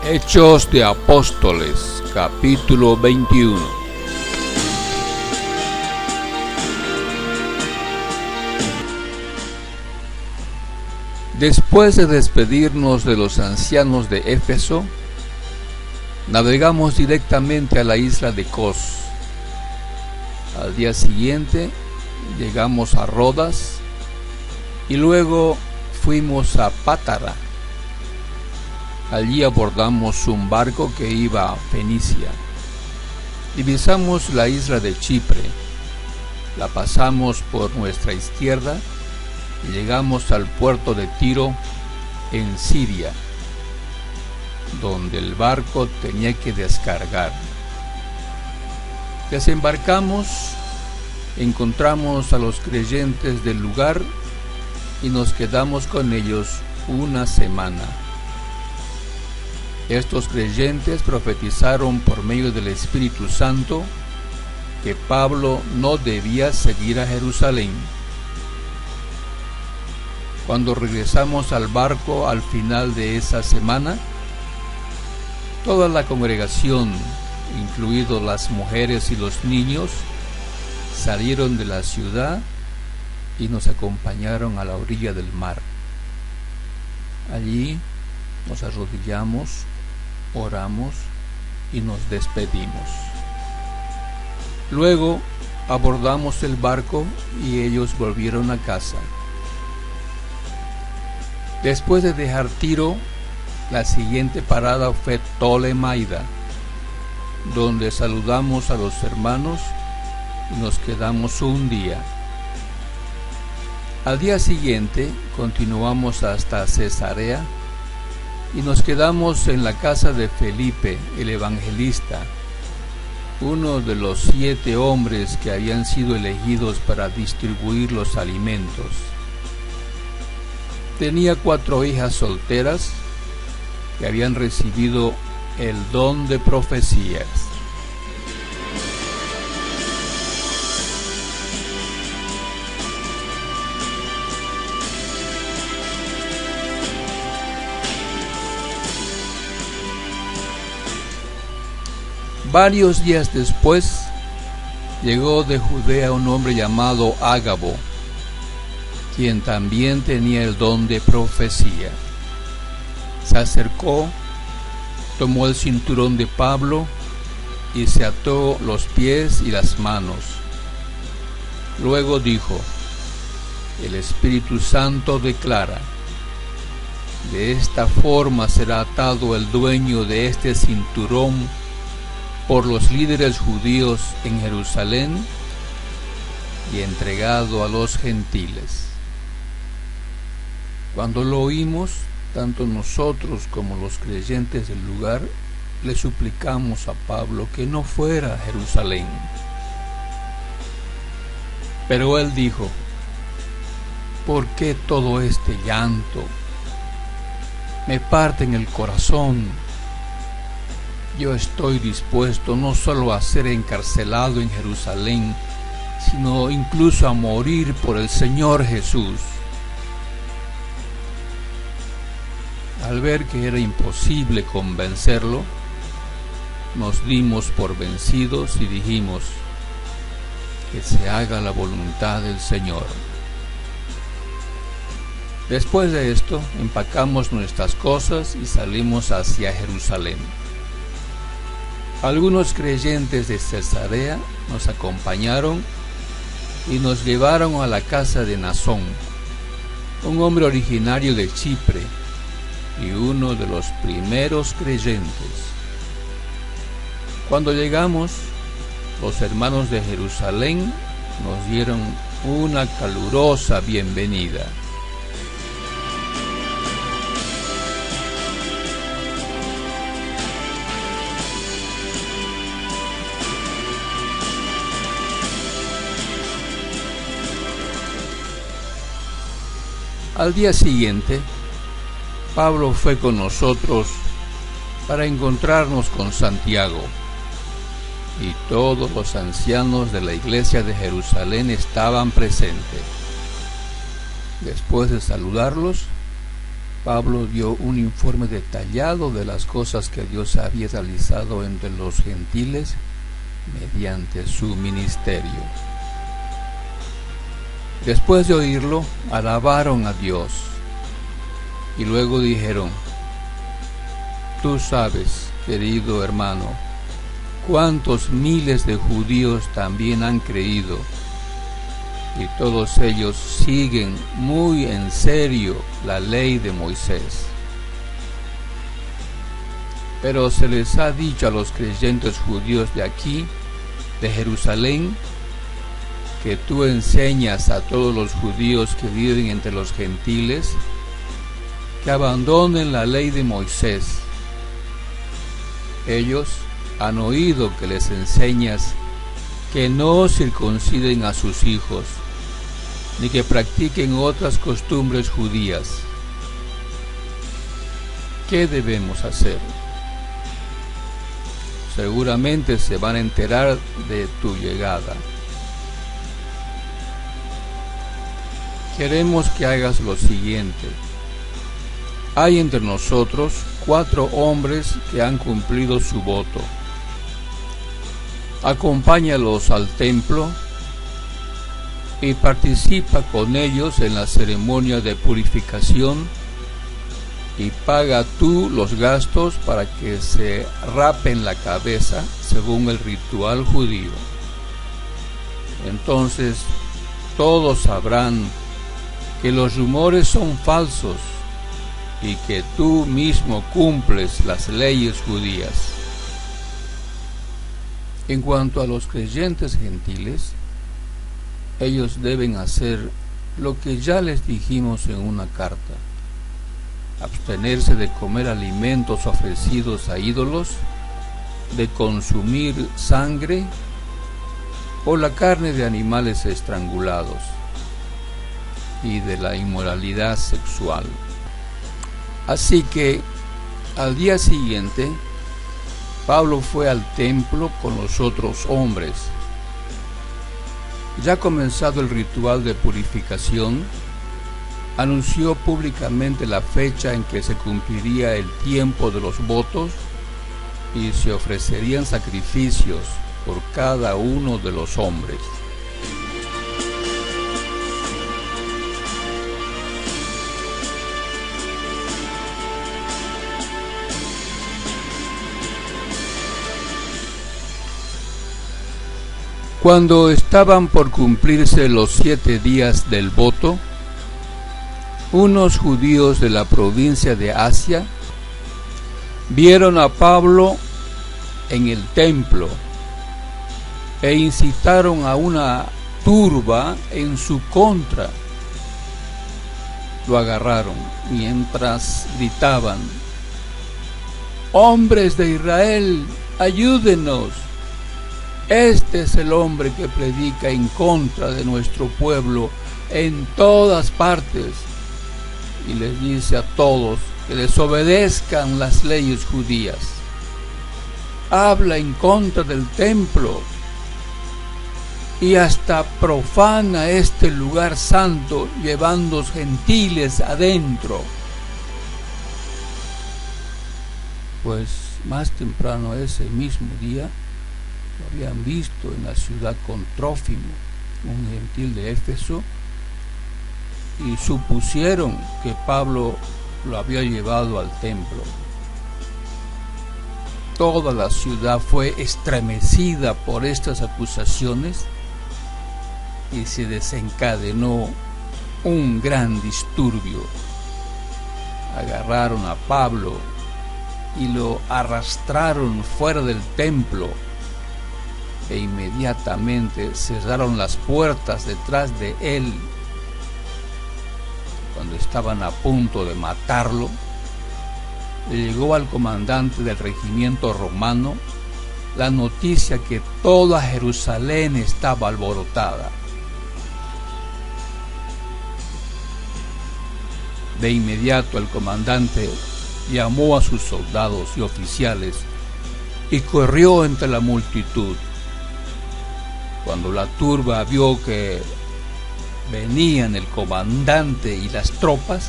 Hechos de Apóstoles, capítulo 21. Después de despedirnos de los ancianos de Éfeso, navegamos directamente a la isla de Cos. Al día siguiente llegamos a Rodas y luego fuimos a Pátara. Allí abordamos un barco que iba a Fenicia. Divisamos la isla de Chipre, la pasamos por nuestra izquierda y llegamos al puerto de Tiro en Siria, donde el barco tenía que descargar. Desembarcamos, encontramos a los creyentes del lugar y nos quedamos con ellos una semana. Estos creyentes profetizaron por medio del Espíritu Santo que Pablo no debía seguir a Jerusalén. Cuando regresamos al barco al final de esa semana, toda la congregación, incluidos las mujeres y los niños, salieron de la ciudad y nos acompañaron a la orilla del mar. Allí nos arrodillamos, oramos y nos despedimos. Luego abordamos el barco y ellos volvieron a casa. Después de dejar Tiro, la siguiente parada fue Ptolemaida, donde saludamos a los hermanos y nos quedamos un día. Al día siguiente continuamos hasta Cesarea y nos quedamos en la casa de Felipe, el evangelista, uno de los 7 hombres que habían sido elegidos para distribuir los alimentos. Tenía 4 hijas solteras que habían recibido el don de profecías. Varios días después, llegó de Judea un hombre llamado Ágabo, quien también tenía el don de profecía. Se acercó, tomó el cinturón de Pablo y se ató los pies y las manos. Luego dijo: el Espíritu Santo declara: de esta forma será atado el dueño de este cinturón por los líderes judíos en Jerusalén y entregado a los gentiles. Cuando lo oímos, tanto nosotros como los creyentes del lugar le suplicamos a Pablo que no fuera a Jerusalén. Pero él dijo: ¿por qué todo este llanto? Me parten el corazón. Yo estoy dispuesto no solo a ser encarcelado en Jerusalén, sino incluso a morir por el Señor Jesús. Al ver que era imposible convencerlo, nos dimos por vencidos y dijimos: que se haga la voluntad del Señor. Después de esto, empacamos nuestras cosas y salimos hacia Jerusalén. Algunos creyentes de Cesarea nos acompañaron y nos llevaron a la casa de Nasón, un hombre originario de Chipre y uno de los primeros creyentes. Cuando llegamos, los hermanos de Jerusalén nos dieron una calurosa bienvenida. Al día siguiente, Pablo fue con nosotros para encontrarnos con Santiago, y todos los ancianos de la iglesia de Jerusalén estaban presentes. Después de saludarlos, Pablo dio un informe detallado de las cosas que Dios había realizado entre los gentiles mediante su ministerio. Después de oírlo, alabaron a Dios y luego dijeron: tú sabes, querido hermano, cuántos miles de judíos también han creído, y todos ellos siguen muy en serio la ley de Moisés. Pero se les ha dicho a los creyentes judíos de aquí, de Jerusalén, que tú enseñas a todos los judíos que viven entre los gentiles que abandonen la ley de Moisés. Ellos han oído que les enseñas que no circunciden a sus hijos, ni que practiquen otras costumbres judías. ¿Qué debemos hacer? Seguramente se van a enterar de tu llegada. Queremos que hagas lo siguiente. Hay entre nosotros 4 hombres que han cumplido su voto. Acompáñalos al templo y participa con ellos en la ceremonia de purificación, y paga tú los gastos para que se rapen la cabeza según el ritual judío. Entonces todos sabrán que los rumores son falsos y que tú mismo cumples las leyes judías. En cuanto a los creyentes gentiles, ellos deben hacer lo que ya les dijimos en una carta: abstenerse de comer alimentos ofrecidos a ídolos, de consumir sangre o la carne de animales estrangulados, y de la inmoralidad sexual. Así que al día siguiente Pablo fue al templo con los otros hombres. Ya comenzado el ritual de purificación, anunció públicamente la fecha en que se cumpliría el tiempo de los votos y se ofrecerían sacrificios por cada uno de los hombres. Cuando estaban por cumplirse los 7 días del voto, unos judíos de la provincia de Asia vieron a Pablo en el templo e incitaron a una turba en su contra. Lo agarraron mientras gritaban: «¡Hombres de Israel, ayúdenos! Este es el hombre que predica en contra de nuestro pueblo en todas partes, y les dice a todos que desobedezcan las leyes judías. Habla en contra del templo y hasta profana este lugar santo, llevando gentiles adentro». Pues más temprano ese mismo día lo habían visto en la ciudad con Trófimo, un gentil de Éfeso, y supusieron que Pablo lo había llevado al templo. Toda la ciudad fue estremecida por estas acusaciones y se desencadenó un gran disturbio. Agarraron a Pablo y lo arrastraron fuera del templo, e inmediatamente cerraron las puertas detrás de él. Cuando estaban a punto de matarlo, le llegó al comandante del regimiento romano la noticia que toda Jerusalén estaba alborotada. De inmediato el comandante llamó a sus soldados y oficiales y corrió entre la multitud. Cuando la turba vio que venían el comandante y las tropas,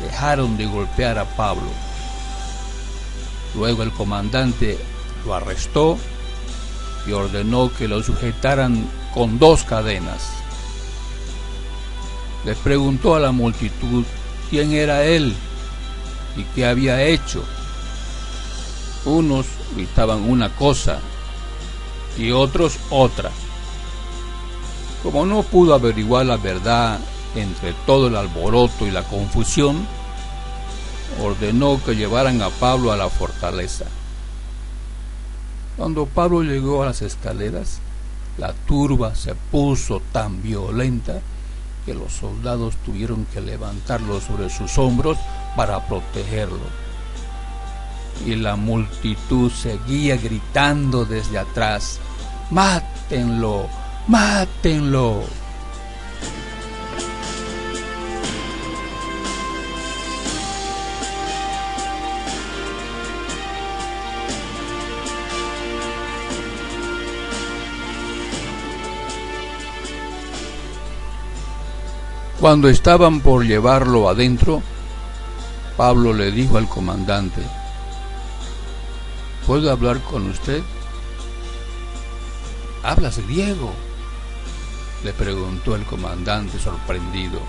dejaron de golpear a Pablo. Luego el comandante lo arrestó y ordenó que lo sujetaran con 2 cadenas. Le preguntó a la multitud quién era él y qué había hecho. Unos gritaban una cosa y otros otra. Como no pudo averiguar la verdad entre todo el alboroto y la confusión, ordenó que llevaran a Pablo a la fortaleza. Cuando Pablo llegó a las escaleras, la turba se puso tan violenta que los soldados tuvieron que levantarlo sobre sus hombros para protegerlo. Y la multitud seguía gritando desde atrás: ¡mátenlo! ¡Mátenlo! Cuando estaban por llevarlo adentro, Pablo le dijo al comandante: ¿puedo hablar con usted? ¿Hablas griego?, le preguntó el comandante sorprendido.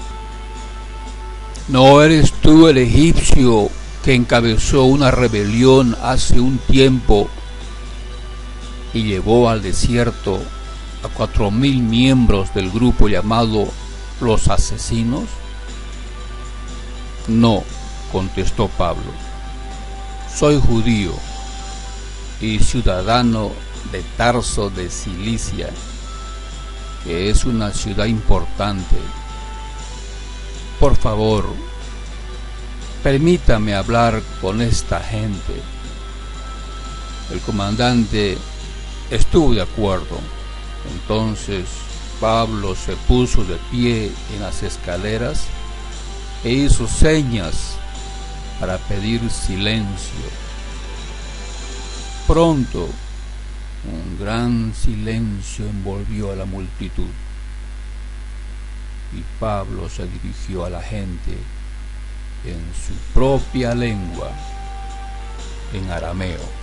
¿No eres tú el egipcio que encabezó una rebelión hace un tiempo y llevó al desierto a 4.000 miembros del grupo llamado los asesinos? No, contestó Pablo. Soy judío y ciudadano de Tarso de Cilicia, que es una ciudad importante. Por favor, permítame hablar con esta gente. El comandante estuvo de acuerdo. Entonces Pablo se puso de pie en las escaleras e hizo señas para pedir silencio. Pronto, un gran silencio envolvió a la multitud y Pablo se dirigió a la gente en su propia lengua, en arameo.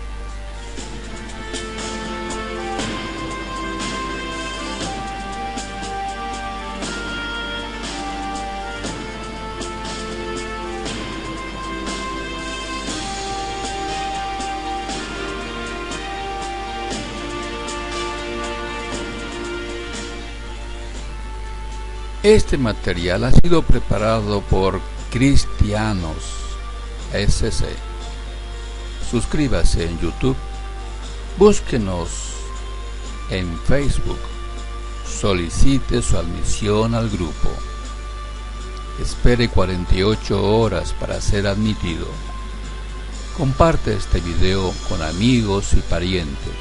Este material ha sido preparado por Cristianos SC. Suscríbase en YouTube, búsquenos en Facebook, solicite su admisión al grupo. Espere 48 horas para ser admitido. Comparte este video con amigos y parientes.